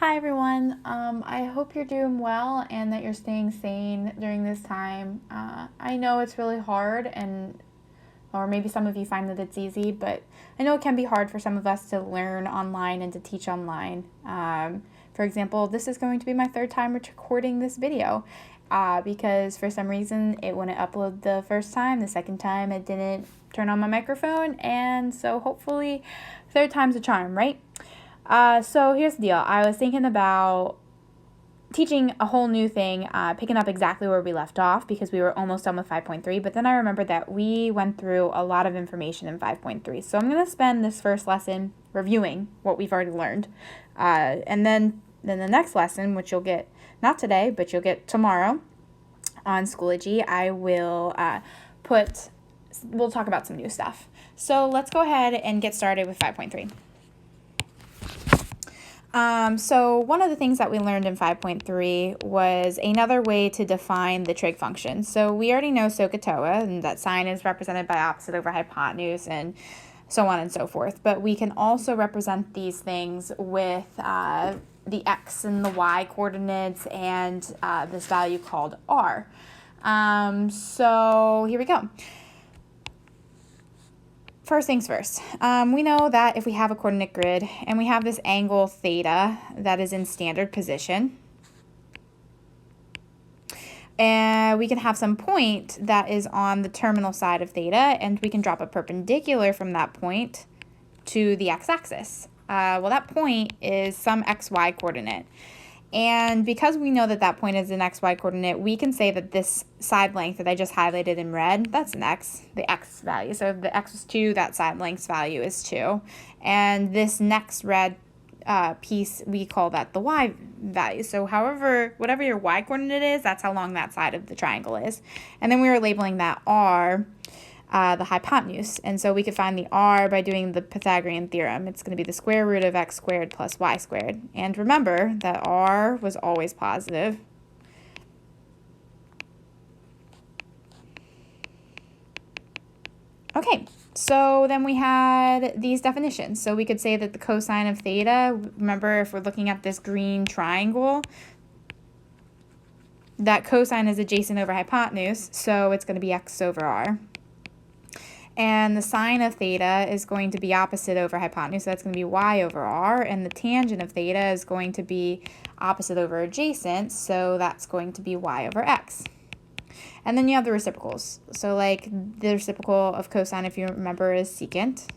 Hi everyone. I hope you're doing well and that you're staying sane during this time. I know it's really hard, or maybe some of you find that it's easy, but I know it can be hard for some of us to learn online and to teach online. For example, this is going to be my third time recording this video because for some reason it wouldn't upload the first time, the second time it didn't turn on my microphone, and so hopefully third time's a charm, right? So here's the deal. I was thinking about teaching a whole new thing, picking up exactly where we left off because we were almost done with 5.3, but then I remembered that we went through a lot of information in 5.3. So I'm going to spend this first lesson reviewing what we've already learned. And then the next lesson, which you'll get not today, but you'll get tomorrow on Schoology, we'll talk about some new stuff. So let's go ahead and get started with 5.3. So one of the things that we learned in 5.3 was another way to define the trig function. So we already know SOHCAHTOA, and that sine is represented by opposite over hypotenuse and so on and so forth. But we can also represent these things with the x and the y coordinates and this value called r. So here we go. First things first, we know that if we have a coordinate grid and we have this angle theta that is in standard position, and we can have some point that is on the terminal side of theta, and we can drop a perpendicular from that point to the x-axis. Well, that point is some xy coordinate. And because we know that that point is an xy coordinate, we can say that this side length that I just highlighted in red, that's an x, the x value. So if the x is 2, that side length's value is 2. And this next red piece, we call that the y value. So whatever your y coordinate is, that's how long that side of the triangle is. And then we were labeling that r, the hypotenuse. And so we could find the r by doing the Pythagorean theorem. It's going to be the square root of x squared plus y squared. And remember that r was always positive. Okay, so then we had these definitions. So we could say that the cosine of theta, remember if we're looking at this green triangle, that cosine is adjacent over hypotenuse, so it's going to be x over r. And the sine of theta is going to be opposite over hypotenuse, so that's going to be y over r. And the tangent of theta is going to be opposite over adjacent, so that's going to be y over x. And then you have the reciprocals. So like the reciprocal of cosine, if you remember, is secant.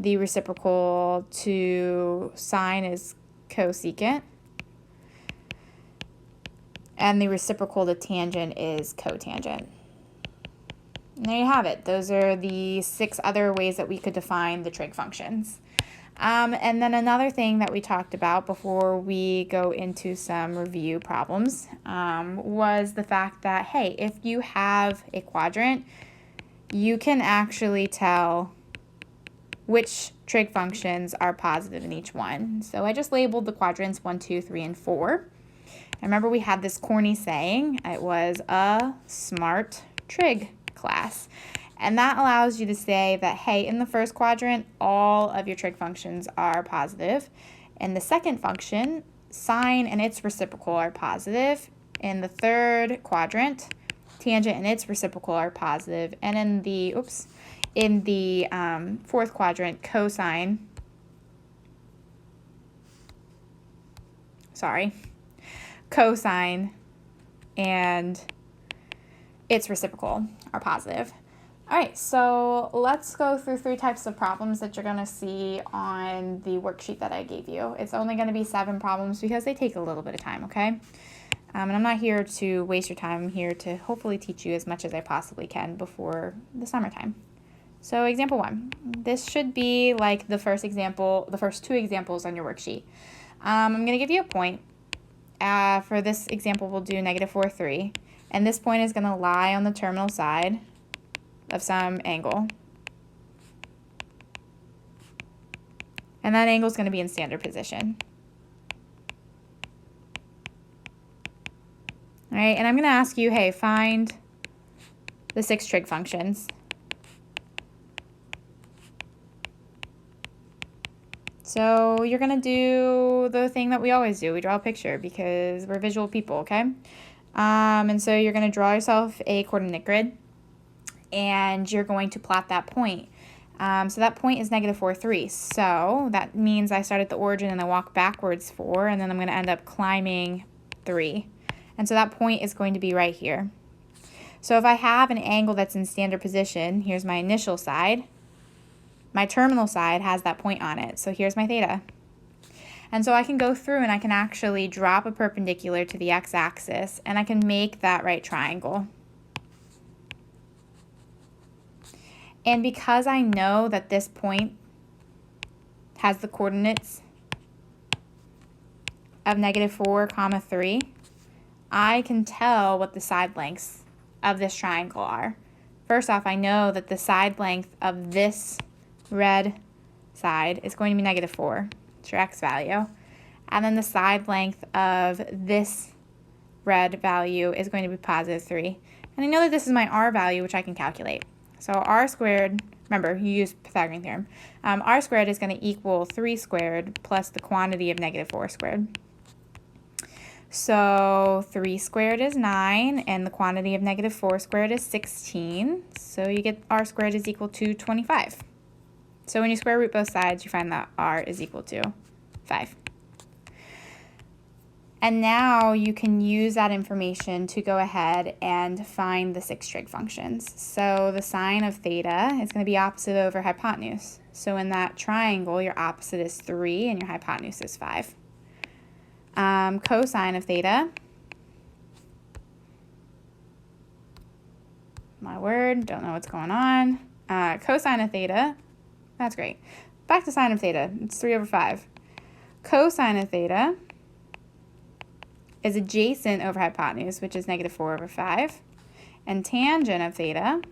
The reciprocal to sine is cosecant. And the reciprocal to tangent is cotangent. And there you have it. Those are the 6 other ways that we could define the trig functions. And then another thing that we talked about before we go into some review problems was the fact that, hey, if you have a quadrant, you can actually tell which trig functions are positive in each one. So I just labeled the quadrants 1, 2, 3, and 4. I remember we had this corny saying, it was a smart trig class. And that allows you to say that, hey, in the first quadrant, all of your trig functions are positive. In the second function, sine and its reciprocal are positive. In the third quadrant, tangent and its reciprocal are positive. And in the fourth quadrant, cosine and its reciprocal are positive. All right, so let's go through 3 types of problems that you're going to see on the worksheet that I gave you. It's only going to be 7 problems because they take a little bit of time, okay? And I'm not here to waste your time. I'm here to hopefully teach you as much as I possibly can before the summertime. So example 1. This should be like the first 2 examples on your worksheet. I'm going to give you a point. For this example, we'll do -4, 3. And this point is going to lie on the terminal side of some angle. And that angle is going to be in standard position. All right, and I'm going to ask you, hey, find the 6 trig functions. So you're going to do the thing that we always do. We draw a picture because we're visual people, okay? And so you're going to draw yourself a coordinate grid, and you're going to plot that point. So that point is negative 4, 3. So that means I start at the origin and I walk backwards 4, and then I'm going to end up climbing 3. And so that point is going to be right here. So if I have an angle that's in standard position, here's my initial side. My terminal side has that point on it. So here's my theta. And so I can go through and I can actually drop a perpendicular to the x-axis, and I can make that right triangle. And because I know that this point has the coordinates of negative 4, 3, I can tell what the side lengths of this triangle are. First off, I know that the side length of this red side is going to be negative 4. It's your x value. And then the side length of this red value is going to be positive 3. And I know that this is my r value, which I can calculate. So r squared, remember, you use Pythagorean theorem. R squared is going to equal 3 squared plus the quantity of negative 4 squared. So 3 squared is 9, and the quantity of negative 4 squared is 16. So you get r squared is equal to 25. So when you square root both sides, you find that r is equal to 5. And now you can use that information to go ahead and find the 6 trig functions. So the sine of theta is going to be opposite over hypotenuse. So in that triangle, your opposite is 3 and your hypotenuse is 5. Cosine of theta, my word, don't know what's going on. Cosine of theta, that's great. Back to sine of theta, it's 3 over 5. Cosine of theta is adjacent over hypotenuse, which is negative 4 over 5. And tangent of theta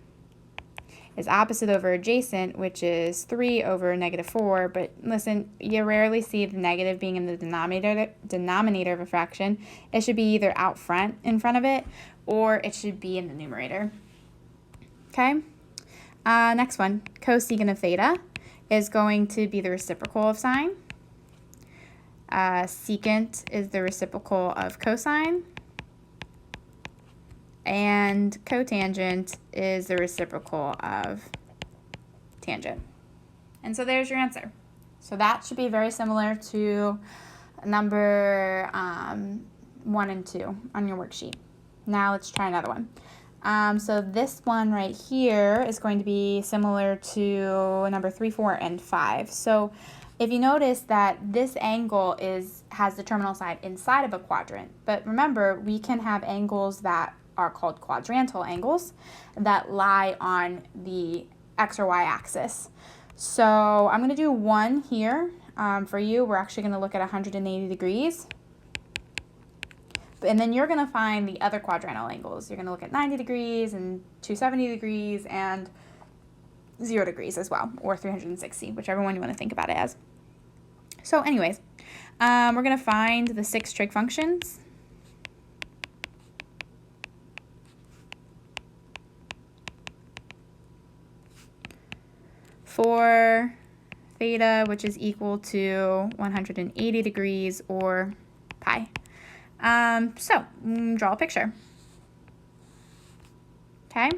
is opposite over adjacent, which is 3 over negative 4. But listen, you rarely see the negative being in the denominator of a fraction. It should be either out front in front of it, or it should be in the numerator. Okay? Next one, cosecant of theta is going to be the reciprocal of sine. Secant is the reciprocal of cosine, and cotangent is the reciprocal of tangent. And so there's your answer. So that should be very similar to number 1 and 2 on your worksheet. Now let's try another one. So this one right here is going to be similar to number 3, 4, and 5. So if you notice that this angle has the terminal side inside of a quadrant, but remember, we can have angles that are called quadrantal angles that lie on the x or y axis. So I'm going to do one here. For you, we're actually going to look at 180 degrees. And then you're going to find the other quadrantal angles. You're going to look at 90 degrees and 270 degrees and 0 degrees as well, or 360, whichever one you want to think about it as. So anyways, we're going to find the 6 trig functions. For theta, which is equal to 180 degrees, or pi. So draw a picture. Okay?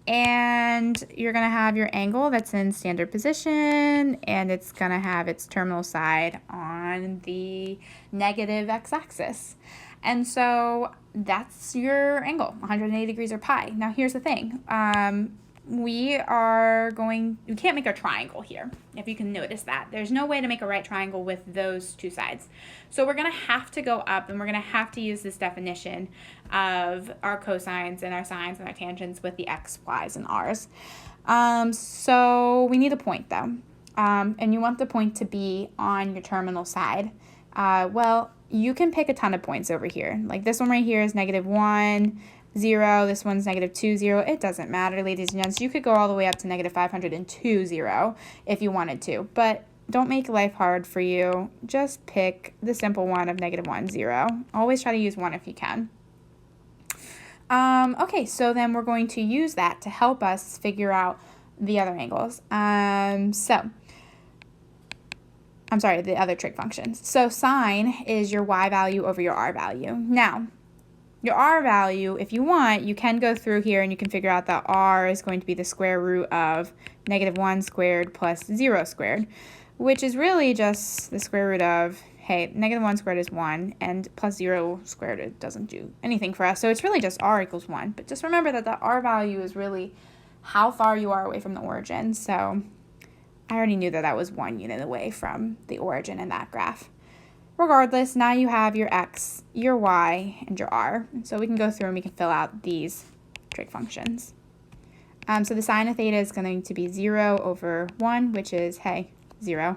And you're going to have your angle that's in standard position, and it's going to have its terminal side on the negative x-axis. And so that's your angle, 180 degrees or pi. Now here's the thing. We can't make a triangle here, if you can notice that. There's no way to make a right triangle with those two sides. So we're going to have to go up, and we're going to have to use this definition of our cosines and our sines and our tangents with the x, y's, and r's. So we need a point, though. And you want the point to be on your terminal side. Well, you can pick a ton of points over here. Like this one right here is -1, 0. This one's -2, 0. It doesn't matter, ladies and gents. You could go all the way up to -502, 0 if you wanted to. But don't make life hard for you. Just pick the simple one of -1, 0. Always try to use 1 if you can. Okay, so then we're going to use that to help us figure out the other angles. I'm sorry, the other trig functions. So sine is your y value over your r value. Now, your r value, if you want, you can go through here and you can figure out that r is going to be the square root of -1 squared plus 0 squared, which is really just the square root of, hey, -1 squared is 1, and plus 0 squared, it doesn't do anything for us. So it's really just r equals 1. But just remember that the r value is really how far you are away from the origin. So I already knew that that was 1 unit away from the origin in that graph. Regardless, now you have your x, your y, and your r. So we can go through and we can fill out these trig functions. So the sine of theta is going to be 0 over 1, which is, hey, 0.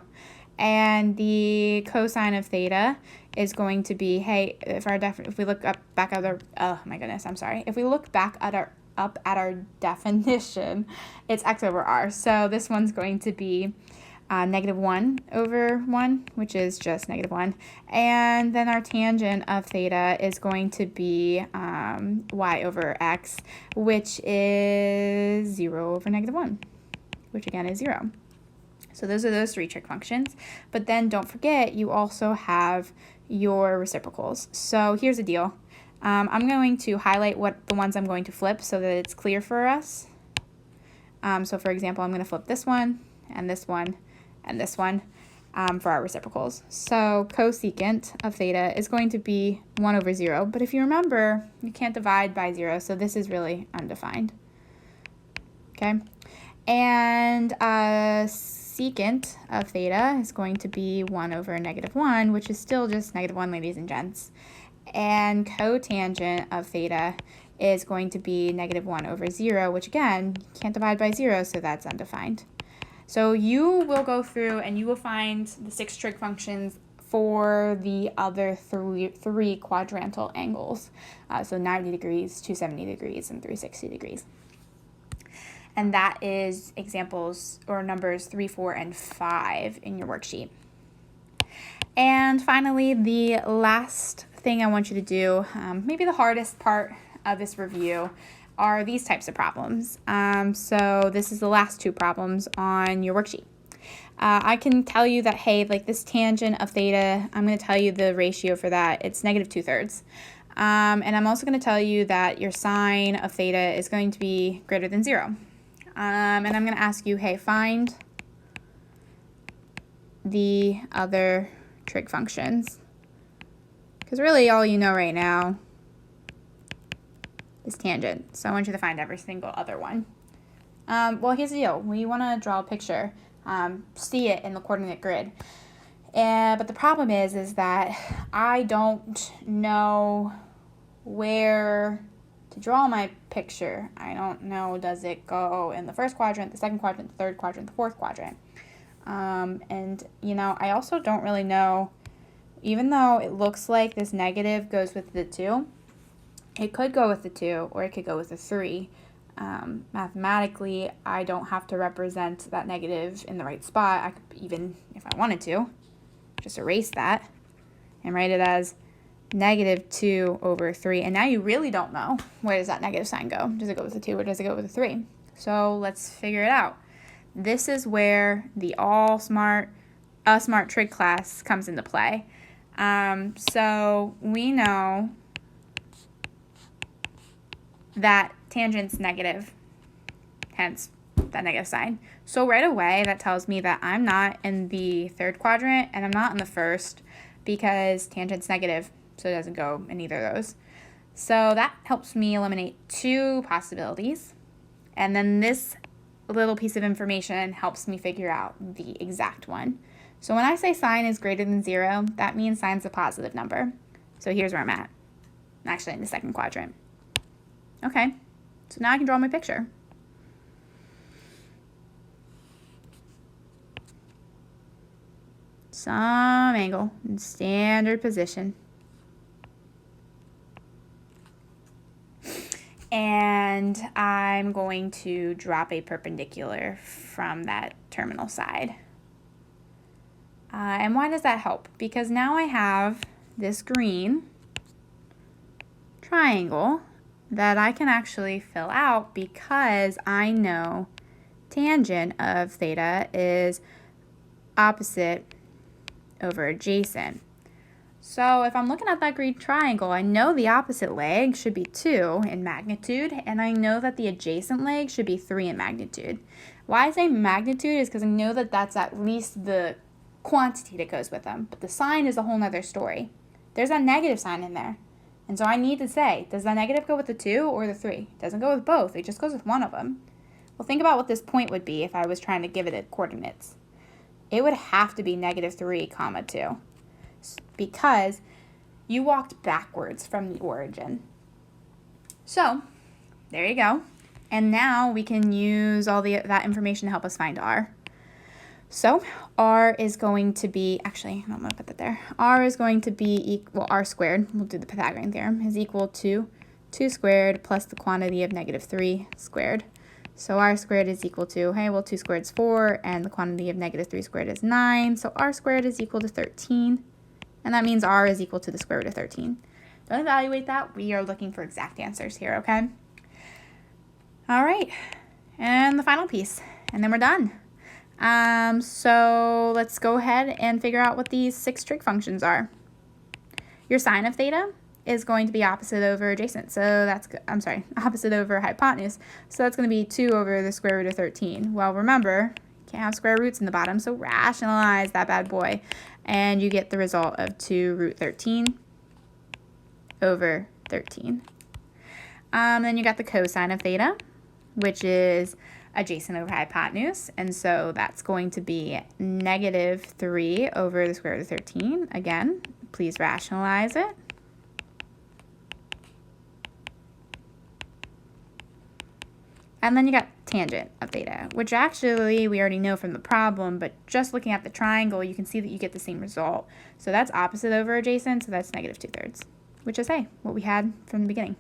And the cosine of theta is going to be, hey, if we look back at our definition, it's x over r. So this one's going to be -1 over 1, which is just -1. And then our tangent of theta is going to be y over x, which is 0 over -1, which again is 0. So those are those three trig functions. But then don't forget, you also have your reciprocals. So here's the deal. I'm going to highlight the ones I'm going to flip so that it's clear for us. So for example, I'm going to flip this one, and this one, and this one for our reciprocals. So cosecant of theta is going to be 1 over 0. But if you remember, you can't divide by 0, so this is really undefined. Okay? And secant of theta is going to be 1 over -1, which is still just -1, ladies and gents. And cotangent of theta is going to be -1 over 0, which again, you can't divide by 0, so that's undefined. So you will go through and you will find the 6 trig functions for the other three quadrantal angles. So 90 degrees, 270 degrees, and 360 degrees. And that is examples or numbers 3, 4, and 5 in your worksheet. And finally, the last thing I want you to do, maybe the hardest part of this review, are these types of problems. So this is the last 2 problems on your worksheet. I can tell you that, hey, like this tangent of theta, I'm going to tell you the ratio for that. It's -2/3. And I'm also going to tell you that your sine of theta is going to be greater than 0. And I'm going to ask you, hey, find the other trig functions. Because really all you know right now is tangent. So I want you to find every single other one. Well, here's the deal. When you want to draw a picture, see it in the coordinate grid. But the problem is that I don't know where to draw my picture. I don't know, does it go in the first quadrant, the second quadrant, the third quadrant, the fourth quadrant? And, you know, I also don't really know, even though it looks like this negative goes with the 2, it could go with the 2 or it could go with the 3. Mathematically, I don't have to represent that negative in the right spot. I could even, if I wanted to, just erase that and write it as -2 over 3. And now you really don't know, where does that negative sign go? Does it go with the 2 or does it go with the 3? So let's figure it out. This is where the smart trig class comes into play. So we know that tangent's negative, hence that negative sign. So right away, that tells me that I'm not in the third quadrant and I'm not in the first because tangent's negative, so it doesn't go in either of those. So that helps me eliminate 2 possibilities. And then this little piece of information helps me figure out the exact one. So when I say sine is greater than 0, that means sine's a positive number. So here's where I'm at. I'm actually in the second quadrant. Okay, so now I can draw my picture. Some angle in standard position. And I'm going to drop a perpendicular from that terminal side. And why does that help? Because now I have this green triangle that I can actually fill out because I know tangent of theta is opposite over adjacent. So if I'm looking at that green triangle, I know the opposite leg should be 2 in magnitude, and I know that the adjacent leg should be 3 in magnitude. Why I say magnitude is because I know that that's at least the quantity that goes with them, but the sign is a whole nother story. There's a negative sign in there, and so I need to say, does the negative go with the 2 or the 3? It doesn't go with both, it just goes with one of them. Well, think about what this point would be if I was trying to give it coordinates. It would have to be -3, 2, because you walked backwards from the origin. So, there you go. And now we can use all that information to help us find r. So, r is going to be, actually, I'm going to put that there. R is going to be, r squared, we'll do the Pythagorean theorem, is equal to 2 squared plus the quantity of -3 squared. So r squared is equal to, hey, well, 2 squared is 4, and the quantity of -3 squared is 9, so r squared is equal to 13. And that means r is equal to the square root of 13. Don't evaluate that. We are looking for exact answers here, okay? All right, and the final piece, and then we're done. So let's go ahead and figure out what these 6 trig functions are. Your sine of theta is going to be opposite over adjacent, so that's, opposite over hypotenuse. So that's going to be 2 over the square root of 13. Well, remember, you can't have square roots in the bottom, so rationalize that bad boy. And you get the result of 2 root 13 over 13. Then you got the cosine of theta, which is adjacent over hypotenuse. And so that's going to be -3 over the square root of 13. Again, please rationalize it. And then you got tangent of theta, which actually we already know from the problem, but just looking at the triangle, you can see that you get the same result. So that's opposite over adjacent, so that's -2/3, which is, hey, what we had from the beginning.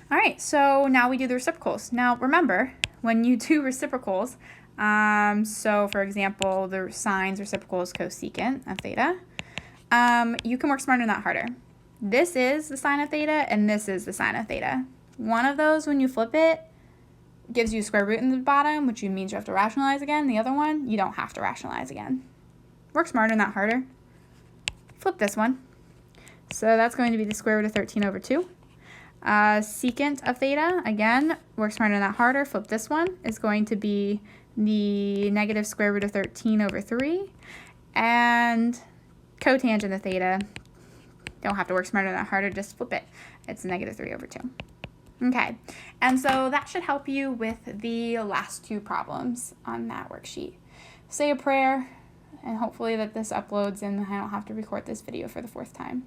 All right, so now we do the reciprocals. Now remember, when you do reciprocals, so for example, the sine's reciprocal is cosecant of theta, you can work smarter, not harder. This is the sine of theta, and this is the sine of theta. One of those, when you flip it, gives you a square root in the bottom, which means you have to rationalize again. The other one, you don't have to rationalize again. Work smarter, not harder. Flip this one. So that's going to be the square root of 13 over 2. Secant of theta, again, work smarter, not harder. Flip this one. Is going to be the negative square root of 13 over 3. And cotangent of theta, don't have to work smarter, not harder. Just flip it. It's -3 over 2. Okay, and so that should help you with the last 2 problems on that worksheet. Say a prayer, and hopefully that this uploads and I don't have to record this video for the 4th time.